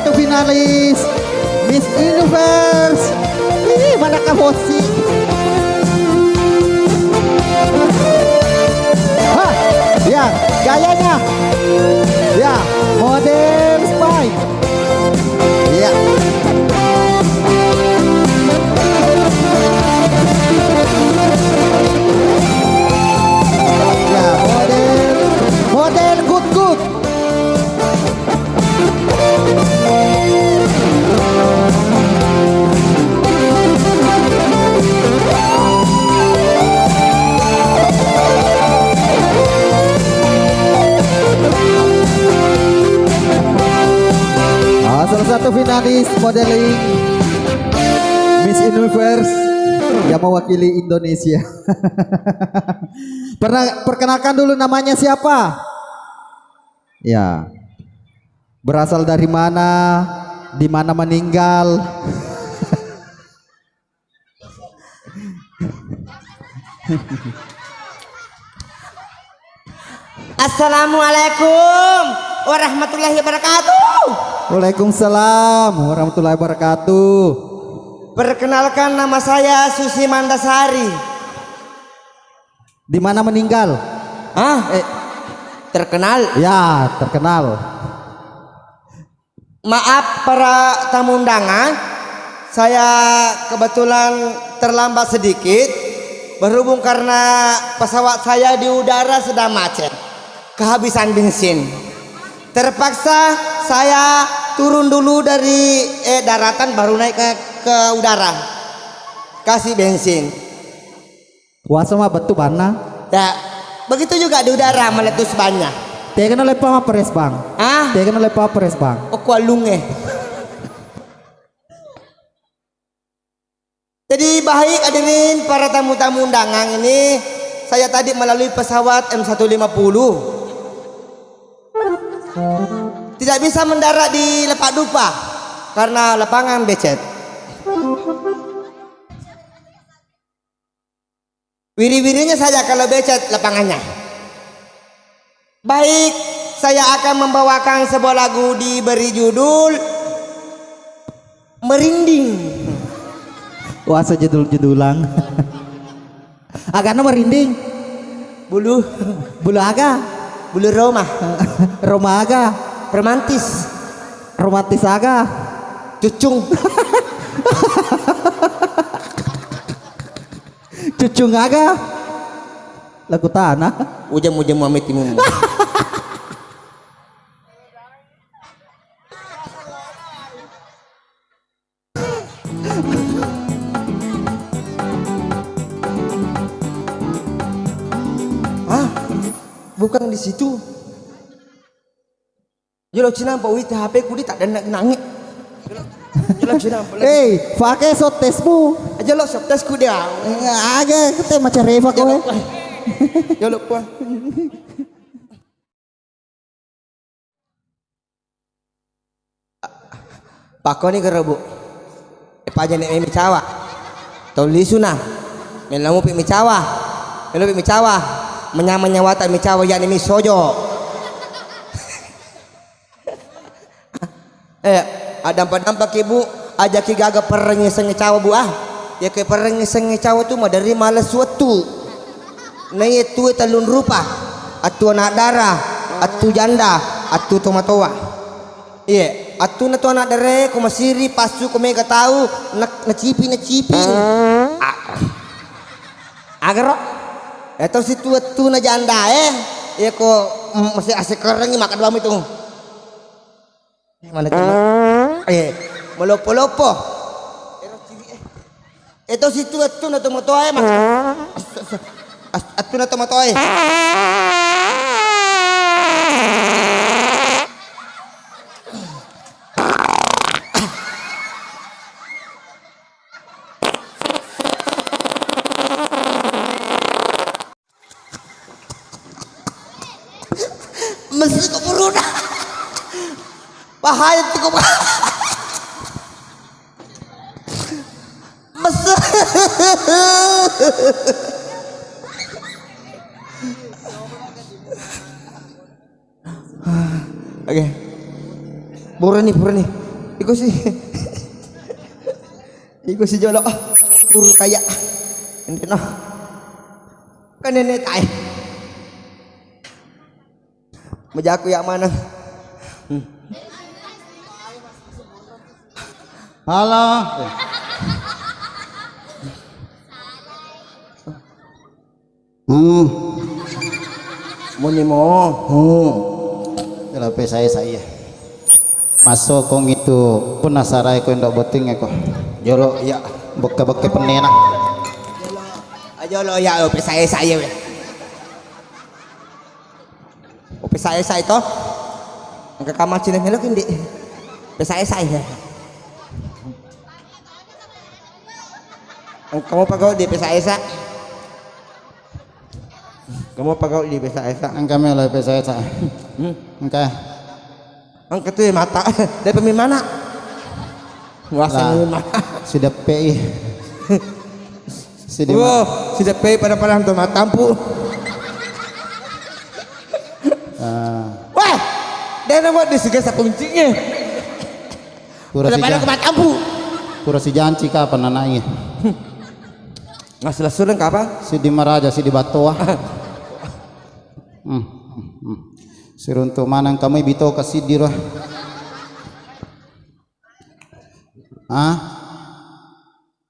satu finalis Miss Universe. Ini mana Hosi? Hah, ya gayanya, ya model spy, ya. Ya model good. Salah satu finalis modeling Miss Universe yang mewakili Indonesia. Perkenalkan dulu namanya siapa? Ya. Berasal dari mana? Di mana meninggal? Assalamualaikum warahmatullahi wabarakatuh. Waalaikumsalam warahmatullahi wabarakatuh. Perkenalkan, nama saya Susi Mandasari. Di mana meninggal? Terkenal? Ya, terkenal. Maaf para tamu undangan, saya kebetulan terlambat sedikit berhubung karena pesawat saya di udara sedang macet, kehabisan bensin. Terpaksa saya turun dulu dari daratan baru naik ke udara kasih bensin. Puasa mah betul bana. Ya, begitu juga di udara meletus banyak. Tekan oleh Papres bang. Tekan oleh Papres bang. Kualunge. Jadi baik hadirin para tamu-tamu undangan, ini saya tadi melalui pesawat M150. Tidak bisa mendarat di Lepak Dupa karena lapangan becet. Wiri-wirinya saja kalau becet lapangannya. Baik, saya akan membawakan sebuah lagu diberi judul Merinding. Wah, sejudul-judulang. Agaknya merinding. Bulu aga. Bulu Roma. Roma aga. Romantis. Romantis aga. Cucung. Cucung aga. Lagu tanah. Ujam-ujam Muhammad Timum. Bukan di situ. Jelo Cina Pak Wita HP ku dia tak ada nak nangis. Jelo Cina. Pakai shot testmu. Jelo shot test ku dia. Aga kita macam Reva kowe. Jelo puan. Pak kau ni gerebu. Pajan ni mimi cawa. Toli sunah. Melamu pi mi cawa. Melamu pi mi cawa. Menyamanya tak mi cawa yang ini sojo. Dampak ibu ajak ki gaga perengnya sengi cawa bu ya ke perengnya sengi cawa tu mah dari malas suatu nah itu talun rupa atu anak darah atu janda atu tomatoa iya atu na tu anak darah ku masiri pasu ku mega tahu nak nacipi agar itu situ atu na janda ya ko masih asik kerengi makan bam itu mana cuma melopo-lopo itu situ atu na tomatoa mas atu na tomatoa mesti keburu bahaya tuh mesti oke buruan nih Iku si Iku si Jolo puru kaya. Ini no. Kan nenek tay. Mejaku yang mana? Halo. Muni mo. Tapi saya. Masuk kong itu penasaran ko ndak boting ko. Jolo ya beke-beke penena. Jolo ya ope saya we. Ope saya to. Ang kamar Cina melok hindi. Ope saya. Ang kamu pagaw di pesa. Kamu pagaw di pesa. Ang kami lah saya. Engka. Ang katu mata. Dari pemimana. Nguasa mana. Sudah PI. Sudah PI pada tuh matampu. Wah, dia nama di segala kuncinya. Pada matampu. Pura si janci kapan anaknya? Nggak selesai kapan? Si di Maraja, si di Batoa. Si runtuh manang kami bito kasih dirah.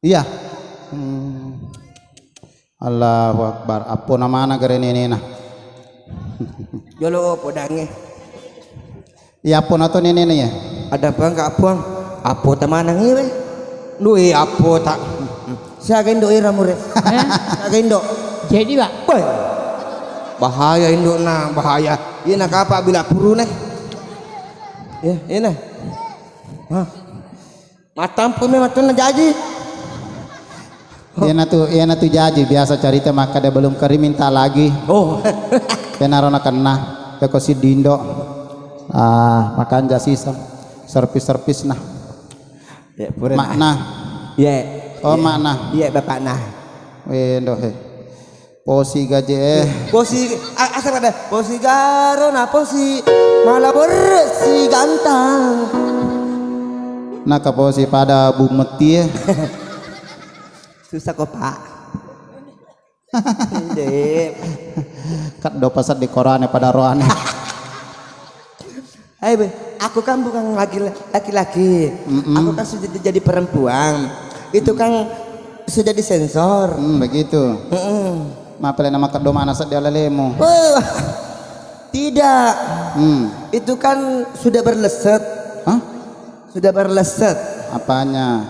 Iya. Allahu Akbar. Apo nama na gare nena. Jolo podange. Iya apo na to nene ya. Ada apa enggak apuang? Apo temanang ieu we. Duh apo tak. Siaga Indo ira murid. Siaga Indo. Jadi Pak. Boy. Bahaya Indo na, bahaya. Ieu na kapa bila puru neh. Ya, ieu nah. Matampu me matuna jaji. Iya na tu jaji biasa cerita maka dia belum kari minta lagi. Oh. Kenarona kena ko si Dindo. Makan jasisa. Servis nah. Ya, pura. Makna. Ya. Oh makna. Iya bapak nah. Wendo he. Posi gaje Posi asa pada posi garo na posi malah bersih gantang. Naka posi pada bumeti. Susah kok pak. Dep. Kat do pasat di Quran pada rohane. Hai aku kan bukan laki-laki. Aku kan sudah jadi perempuan. Itu kan sudah disensor. Begitu. Mapele nama kedoma anak dia lelemu. Tidak. Itu kan sudah berleset. Hah? Sudah berleset. Apanya?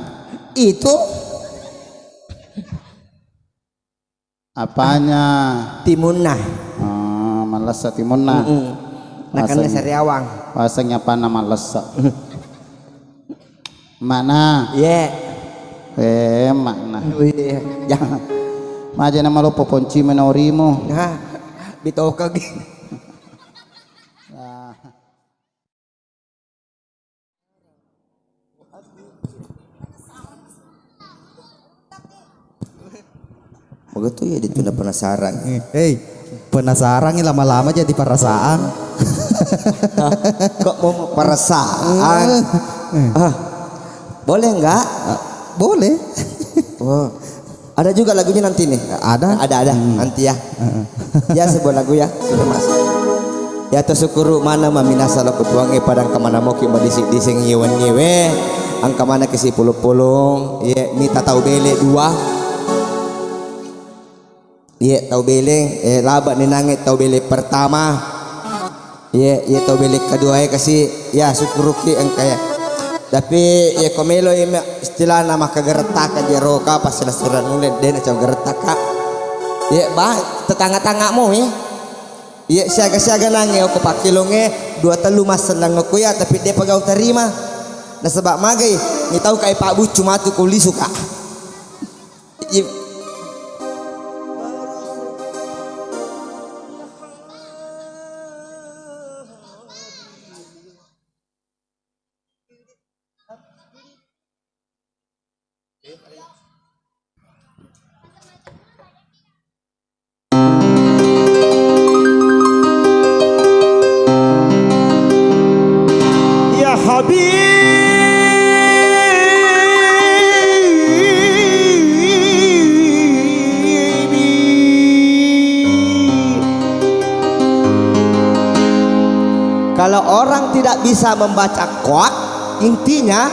Itu Apanya? timunah. Malesa timunna. Nakannya sariawang. Bahasanya apa nama malesa? Mana? Makna. Jangan. Maja nama lo poponci menorimu. Nah, bitaw ka begitu ya ditunda penasaran. Hei, penasaran ini lama-lama jadi perasaan. Kok mau perasaan? Boleh enggak? Boleh. Oh. Ada juga lagunya nanti nih. Ada nanti ya. Ya sebuah lagu ya. Sudah Mas. Ya tersukuru mana maminasa lo kutuange padang kemana mau ki dising yewen yewe. Angka mana kesi pulung. Ye mita tahu bele dua. Ye tahu bele laba ni nangit tahu bele pertama. Ye tahu bele kedua kasih ya syukuruki engkaya. Tapi ya komelo istilah nama kageretak aja roka pas surat nulis den coba geretak kak. Ya bah tetangga-tanggamu ya. Ya siaga-siaga nange aku pakilonge 2-3 mas senang aku ya tapi dia pegau terima. Nah sebab magai ni tahu kayak Pak Bu cuma tu kuli suka. Ya Habib Kalau orang tidak bisa membaca kuat, intinya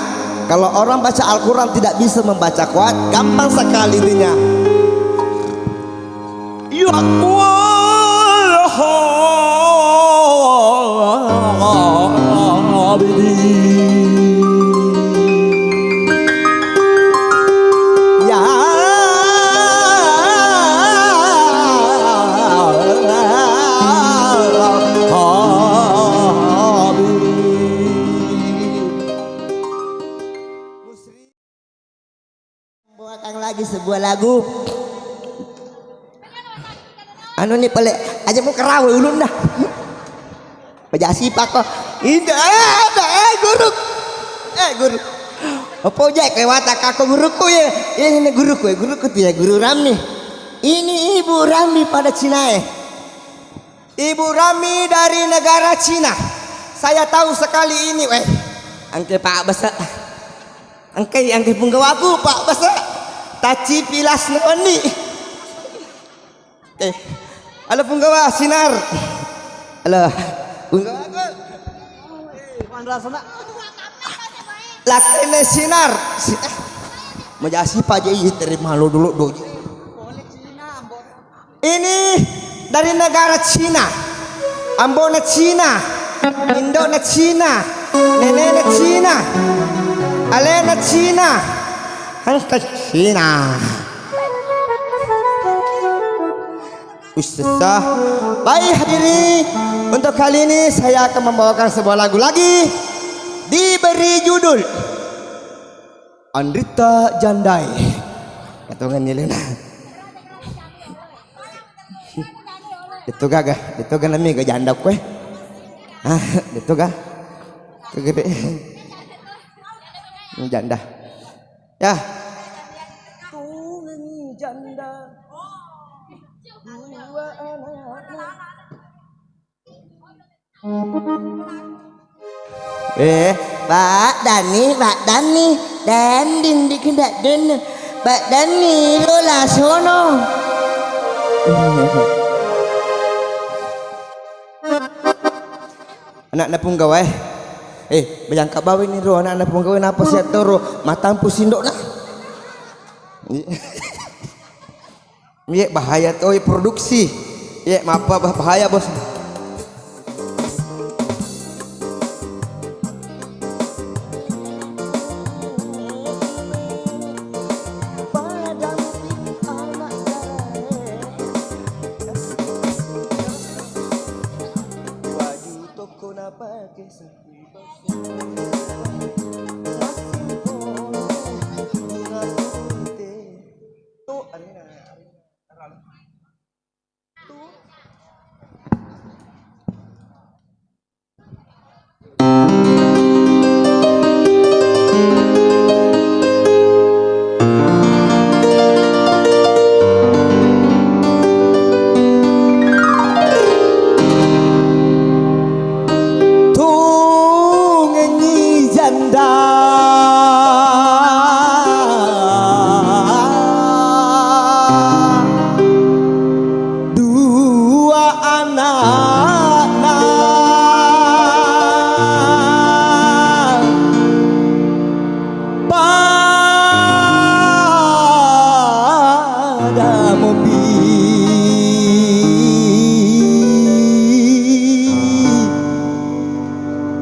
kalau orang baca Al-Quran tidak bisa membaca kuat, gampang sekali intinya. Ya bawakan lagi sebuah lagu. Anu nih pelek aja mau kerawe ulun dah. Pajak sipak kok. Guru. Guru. Apa aja kayak watak aku guruku ya. Ini guruku tuh ya, Guru Rami. Ini Ibu Rami pada Cina ya. Ibu Rami dari negara Cina. Saya tahu sekali ini angke Pak Basa. Angke penggawaku Pak Basa. Taci pilas noni. Halo penggawa sinar. Halo penggawa aku. Lakene sinar. Majasi Pak Jai terima lo dulu doji. Ini dari negara Cina. Ambona Cina. Indona Cina. Neneknya Cina. Alena Cina. Angka Cina. Ustazah. Baik hadiri, untuk kali ini saya akan membawakan sebuah lagu lagi, diberi judul Andrita Jandai. Katungan nilina. Itu gagah nami ga janda kue. Itu gak kegebe janda. Ya. Tungan janda. Dua anak. Pak Dani, dan dindi kendak den. Pak Dani lola sono. Anak punggawa bayangka bawa ini ro anak punggawa napa siat toro matampu sindok nah. Iya bahaya tuh produksi. Iya maaf bahaya bos.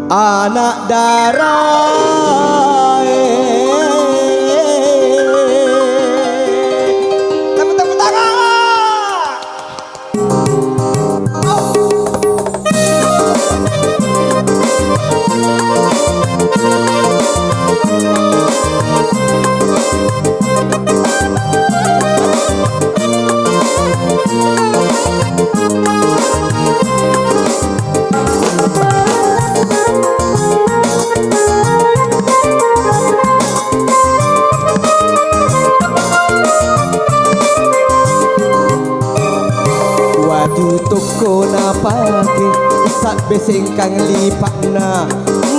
Anak darah tepuk tangan. Toko napake sak beseng kang lipakna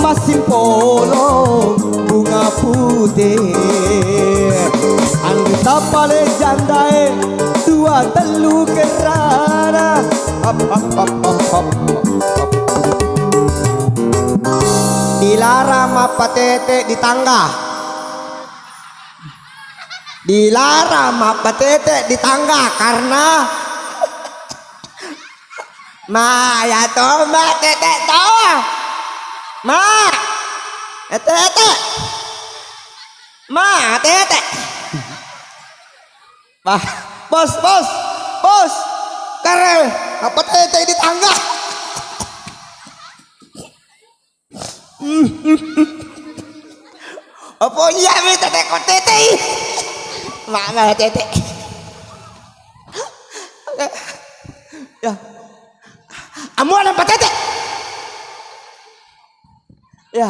masih polong bunga putih Andrita pale jandae dua telu kerana hop hop hop hop hop hop. Dilarang apa tete di tangga. Dilarang apa tete di tangga karena ma ya toh ma tete toh ma tete ma tete. Bah, bos karel apa tete di tangga. Apa iya mi tete kok tete ma tete ya amu ada apa tete ya